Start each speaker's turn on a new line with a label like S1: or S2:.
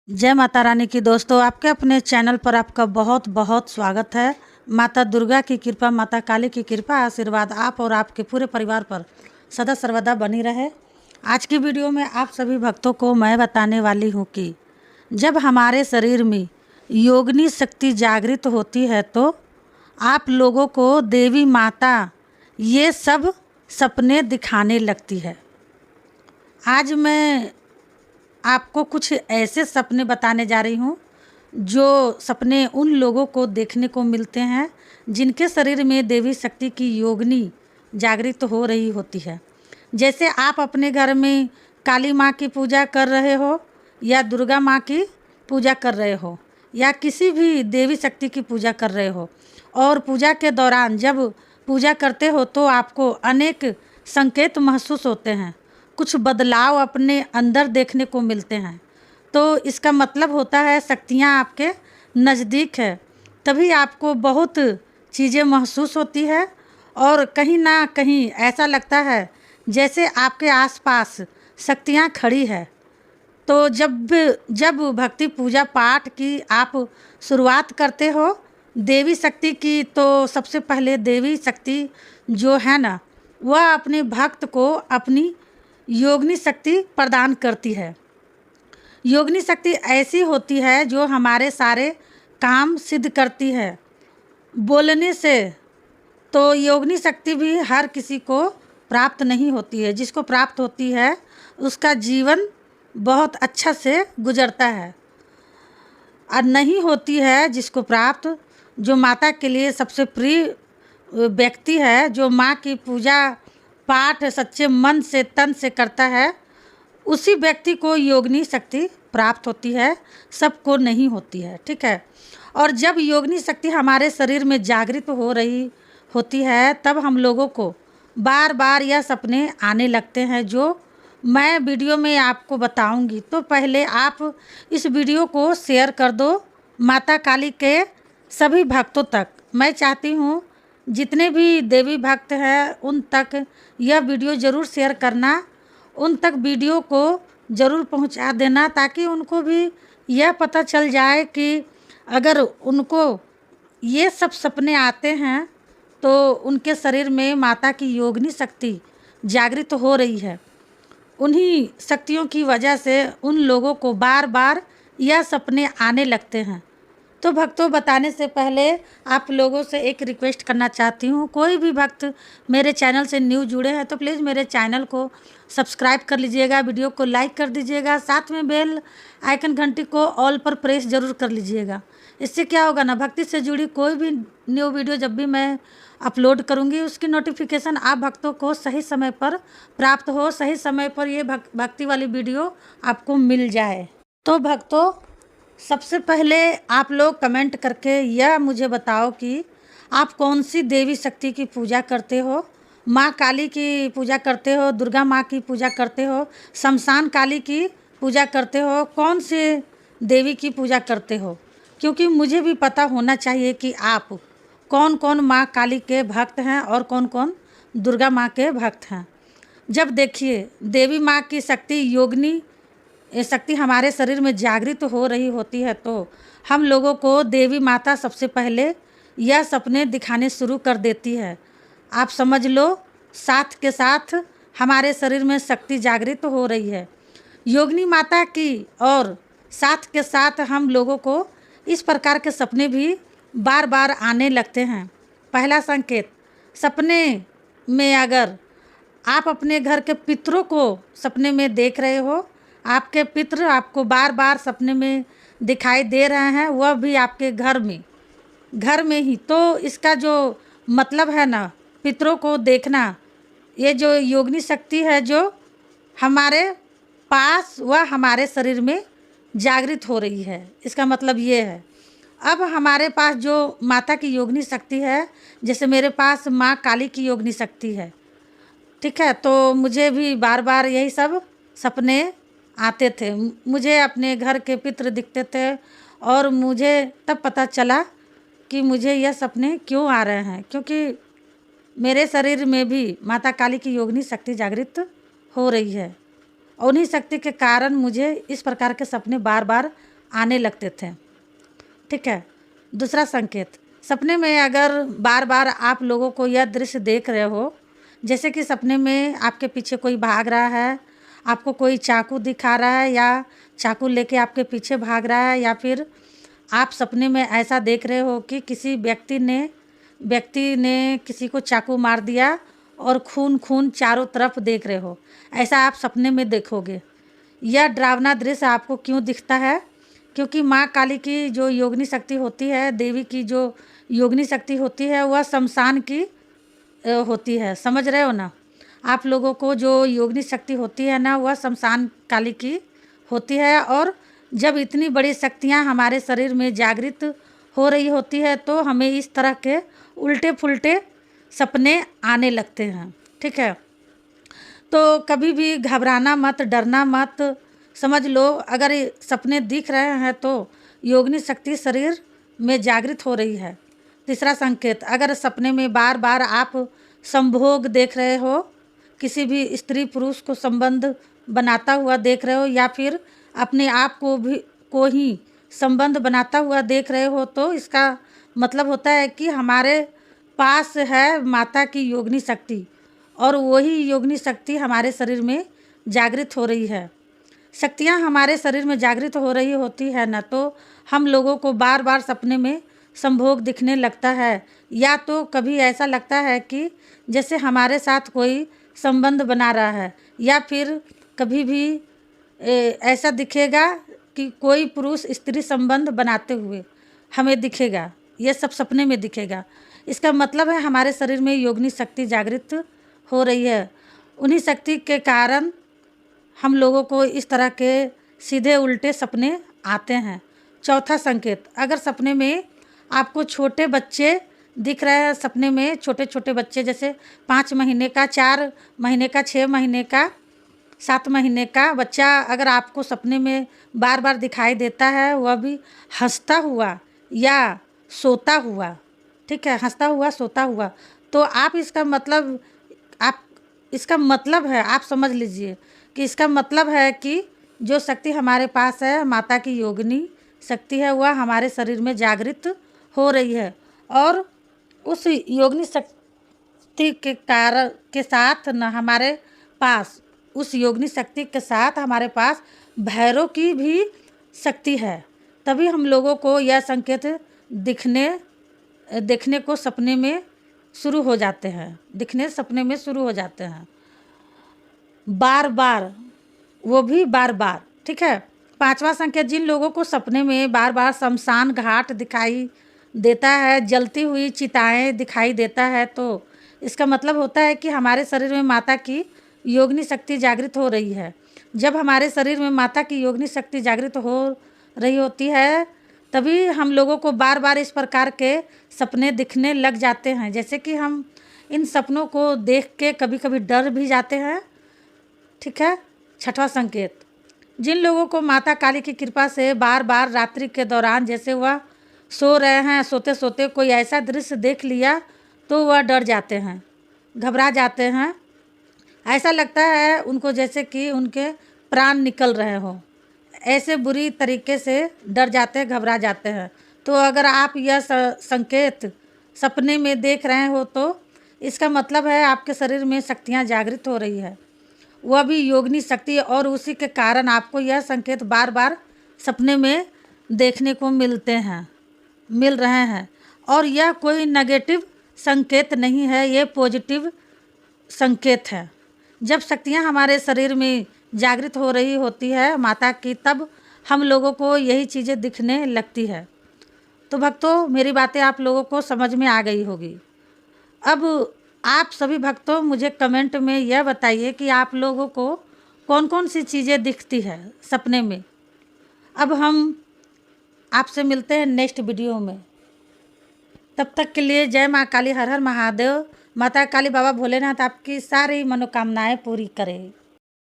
S1: जय माता रानी की दोस्तों, आपके अपने चैनल पर आपका बहुत बहुत स्वागत है। माता दुर्गा की कृपा, माता काली की कृपा, आशीर्वाद आप और आपके पूरे परिवार पर सदा सर्वदा बनी रहे। आज की वीडियो में आप सभी भक्तों को मैं बताने वाली हूँ कि जब हमारे शरीर में योगिनी शक्ति जागृत होती है तो आप लोगों को देवी माता ये सब सपने दिखाने लगती है। आज मैं आपको कुछ ऐसे सपने बताने जा रही हूँ जो सपने उन लोगों को देखने को मिलते हैं जिनके शरीर में देवी शक्ति की योगिनी जागृत हो रही होती है। जैसे आप अपने घर में काली माँ की पूजा कर रहे हो या दुर्गा माँ की पूजा कर रहे हो या किसी भी देवी शक्ति की पूजा कर रहे हो, और पूजा के दौरान जब पूजा करते हो तो आपको अनेक संकेत महसूस होते हैं, कुछ बदलाव अपने अंदर देखने को मिलते हैं, तो इसका मतलब होता है शक्तियाँ आपके नज़दीक है। तभी आपको बहुत चीज़ें महसूस होती है और कहीं ना कहीं ऐसा लगता है जैसे आपके आसपास शक्तियाँ खड़ी है। तो जब भक्ति पूजा पाठ की आप शुरुआत करते हो देवी शक्ति की, तो सबसे पहले देवी शक्ति जो है ना, वह अपने भक्त को अपनी योगिनी शक्ति प्रदान करती है। योगिनी शक्ति ऐसी होती है जो हमारे सारे काम सिद्ध करती है बोलने से। तो योगिनी शक्ति भी हर किसी को प्राप्त नहीं होती है, जिसको प्राप्त होती है उसका जीवन बहुत अच्छा से गुजरता है, और नहीं होती है जिसको प्राप्त, जो माता के लिए सबसे प्रिय व्यक्ति है, जो माँ की पूजा पाठ सच्चे मन से तन से करता है, उसी व्यक्ति को योगिनी शक्ति प्राप्त होती है, सबको नहीं होती है। ठीक है। और जब योगिनी शक्ति हमारे शरीर में जागृत हो रही होती है तब हम लोगों को बार बार यह सपने आने लगते हैं जो मैं वीडियो में आपको बताऊंगी। तो पहले आप इस वीडियो को शेयर कर दो माता काली के सभी भक्तों तक। मैं चाहती हूँ जितने भी देवी भक्त हैं उन तक यह वीडियो ज़रूर शेयर करना, उन तक वीडियो को ज़रूर पहुंचा देना, ताकि उनको भी यह पता चल जाए कि अगर उनको ये सब सपने आते हैं तो उनके शरीर में माता की योगिनी शक्ति जागृत हो रही है। उन्हीं शक्तियों की वजह से उन लोगों को बार बार यह सपने आने लगते हैं। तो भक्तों, बताने से पहले आप लोगों से एक रिक्वेस्ट करना चाहती हूँ, कोई भी भक्त मेरे चैनल से न्यू जुड़े हैं तो प्लीज़ मेरे चैनल को सब्सक्राइब कर लीजिएगा, वीडियो को लाइक कर दीजिएगा, साथ में बेल आइकन घंटी को ऑल पर प्रेस ज़रूर कर लीजिएगा। इससे क्या होगा ना, भक्ति से जुड़ी कोई भी न्यू वीडियो जब भी मैं अपलोड करूँगी उसकी नोटिफिकेशन आप भक्तों को सही समय पर प्राप्त हो, सही समय पर ये भक्ति वाली वीडियो आपको मिल जाए। तो भक्तों, सबसे पहले आप लोग कमेंट करके यह मुझे बताओ कि आप कौन सी देवी शक्ति की पूजा करते हो। माँ काली की पूजा करते हो, दुर्गा माँ की पूजा करते हो, शमशान काली की पूजा करते हो, कौन से देवी की पूजा करते हो? क्योंकि मुझे भी पता होना चाहिए कि आप कौन कौन माँ काली के भक्त हैं और कौन कौन दुर्गा माँ के भक्त हैं। जब देखिए देवी माँ की शक्ति योगिनी ये शक्ति हमारे शरीर में जागृत हो रही होती है तो हम लोगों को देवी माता सबसे पहले यह सपने दिखाने शुरू कर देती है। आप समझ लो, साथ के साथ हमारे शरीर में शक्ति जागृत हो रही है योगिनी माता की, और साथ के साथ हम लोगों को इस प्रकार के सपने भी बार बार आने लगते हैं। पहला संकेत, सपने में अगर आप अपने घर के पितरों को सपने में देख रहे हो, आपके पितृ आपको बार बार सपने में दिखाई दे रहे हैं, वह भी आपके घर में ही, तो इसका जो मतलब है ना, पितरों को देखना, ये जो योगिनी शक्ति है जो हमारे पास वह हमारे शरीर में जागृत हो रही है, इसका मतलब ये है। अब हमारे पास जो माता की योगिनी शक्ति है, जैसे मेरे पास माँ काली की योगिनी शक्ति है, ठीक है, तो मुझे भी बार बार यही सब सपने आते थे। मुझे अपने घर के पितृ दिखते थे और मुझे तब पता चला कि मुझे यह सपने क्यों आ रहे हैं, क्योंकि मेरे शरीर में भी माता काली की योगिनी शक्ति जागृत हो रही है, और उन्हीं शक्ति के कारण मुझे इस प्रकार के सपने बार बार आने लगते थे। ठीक है। दूसरा संकेत, सपने में अगर बार बार आप लोगों को यह दृश्य देख रहे हो, जैसे कि सपने में आपके पीछे कोई भाग रहा है, आपको कोई चाकू दिखा रहा है या चाकू लेके आपके पीछे भाग रहा है, या फिर आप सपने में ऐसा देख रहे हो कि किसी व्यक्ति ने किसी को चाकू मार दिया और खून खून चारों तरफ देख रहे हो, ऐसा आप सपने में देखोगे। यह डरावना दृश्य आपको क्यों दिखता है? क्योंकि माँ काली की जो योगिनी शक्ति होती है, देवी की जो योगिनी शक्ति होती है, वह शमशान की होती है। समझ रहे हो ना? आप लोगों को जो योगिनी शक्ति होती है ना, वह शमशान काली की होती है। और जब इतनी बड़ी शक्तियाँ हमारे शरीर में जागृत हो रही होती है तो हमें इस तरह के उल्टे पुल्टे सपने आने लगते हैं। ठीक है। तो कभी भी घबराना मत, डरना मत। समझ लो अगर ये सपने दिख रहे हैं तो योगिनी शक्ति शरीर में जागृत हो रही है। तीसरा संकेत, अगर सपने में बार बार आप संभोग देख रहे हो, किसी भी स्त्री पुरुष को संबंध बनाता हुआ देख रहे हो, या फिर अपने आप को ही संबंध बनाता हुआ देख रहे हो, तो इसका मतलब होता है कि हमारे पास है माता की योगिनी शक्ति और वही योगिनी शक्ति हमारे शरीर में जागृत हो रही है। शक्तियाँ हमारे शरीर में जागृत हो रही होती है ना, तो हम लोगों को बार बार सपने में संभोग दिखने लगता है, या तो कभी ऐसा लगता है कि जैसे हमारे साथ कोई संबंध बना रहा है, या फिर कभी भी ऐसा दिखेगा कि कोई पुरुष स्त्री संबंध बनाते हुए हमें दिखेगा। ये सब सपने में दिखेगा। इसका मतलब है हमारे शरीर में योगिनी शक्ति जागृत हो रही है। उन्हीं शक्ति के कारण हम लोगों को इस तरह के सीधे उल्टे सपने आते हैं। चौथा संकेत, अगर सपने में आपको छोटे बच्चे दिख रहे हैं, सपने में छोटे छोटे बच्चे जैसे 5 महीने का, 4 महीने का, 6 महीने का, 7 महीने का बच्चा अगर आपको सपने में बार बार दिखाई देता है, वह भी हंसता हुआ या सोता हुआ, ठीक है, हंसता हुआ सोता हुआ, तो आप इसका मतलब है, आप समझ लीजिए कि इसका मतलब है कि जो शक्ति हमारे पास है, माता की योगिनी शक्ति है, वह हमारे शरीर में जागृत हो रही है। और उस योगिनी शक्ति के कारण के साथ न हमारे पास, उस योगिनी शक्ति के साथ हमारे पास भैरव की भी शक्ति है। तभी हम लोगों को यह संकेत दिखने को सपने में शुरू हो जाते हैं, सपने में शुरू हो जाते हैं बार बार, वो भी बार बार। ठीक है। 5वां संकेत, जिन लोगों को सपने में बार बार शमशान घाट दिखाई देता है, जलती हुई चिताएं दिखाई देता है, तो इसका मतलब होता है कि हमारे शरीर में माता की योगिनी शक्ति जागृत हो रही है। जब हमारे शरीर में माता की योगिनी शक्ति जागृत हो रही होती है, तभी हम लोगों को बार बार इस प्रकार के सपने दिखने लग जाते हैं। जैसे कि हम इन सपनों को देख के कभी कभी डर भी जाते हैं। ठीक है। 6वां संकेत, जिन लोगों को माता काली की कृपा से बार बार रात्रि के दौरान, जैसे वह सो रहे हैं, सोते सोते कोई ऐसा दृश्य देख लिया तो वह डर जाते हैं, घबरा जाते हैं। ऐसा लगता है उनको जैसे कि उनके प्राण निकल रहे हों, ऐसे बुरी तरीके से डर जाते हैं, घबरा जाते हैं। तो अगर आप यह संकेत सपने में देख रहे हो तो इसका मतलब है आपके शरीर में शक्तियाँ जागृत हो रही है, वह भी योगिनी शक्ति, और उसी के कारण आपको यह संकेत बार बार सपने में देखने को मिल रहे हैं। और यह कोई नेगेटिव संकेत नहीं है, ये पॉजिटिव संकेत है। जब शक्तियाँ हमारे शरीर में जागृत हो रही होती है माता की, तब हम लोगों को यही चीज़ें दिखने लगती है। तो भक्तों, मेरी बातें आप लोगों को समझ में आ गई होगी। अब आप सभी भक्तों मुझे कमेंट में यह बताइए कि आप लोगों को कौन कौन सी चीज़ें दिखती है सपने में। अब हम आपसे मिलते हैं नेक्स्ट वीडियो में। तब तक के लिए जय माँ काली, हर हर महादेव। माता काली, बाबा भोलेनाथ आपकी सारी मनोकामनाएं पूरी करें।